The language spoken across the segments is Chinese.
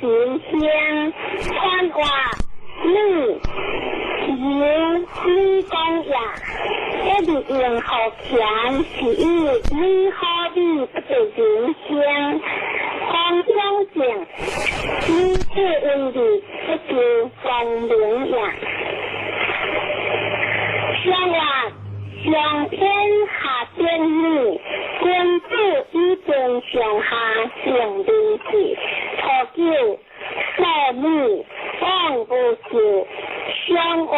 行香，看话女由女公呀，一日用好强，是以女好女不得人香，光相正，女子为理不求功名呀。相话上天下天女，君主以正上下成理智，初九少女望不寿，相话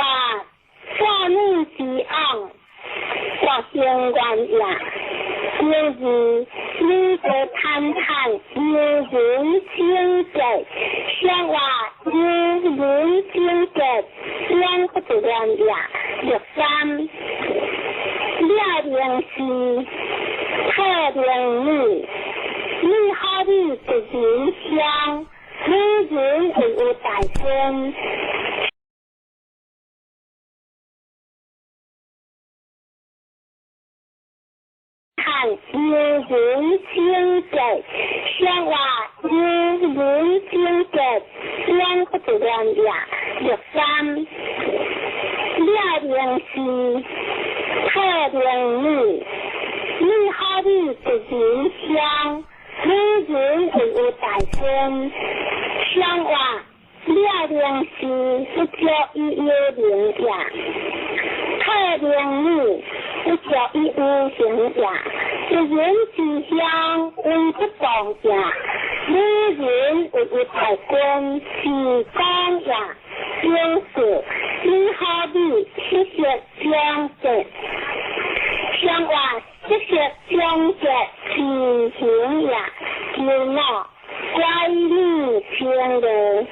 少女之昂，或相愿呀。第二，女子坦坦，有人清洁，相话有人清洁，相不得愿呀。第三，了灵是特灵女，女好女得人香，女人会有大身。有人清洁，相话有人清洁，相不得愿呀。第三，了灵是特灵女，女好女得人香，女人会有大身。相话了灵是不叫伊有灵呀，特灵女不叫伊无形呀。一人之香为不动呀，女人为有大身是光呀。就是女好女失血相结，相话失血相结是行呀，就那乖女听的，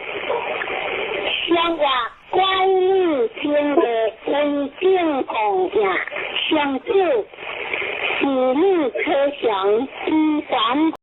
相话乖女听的为正统呀，相救是女可想之凡。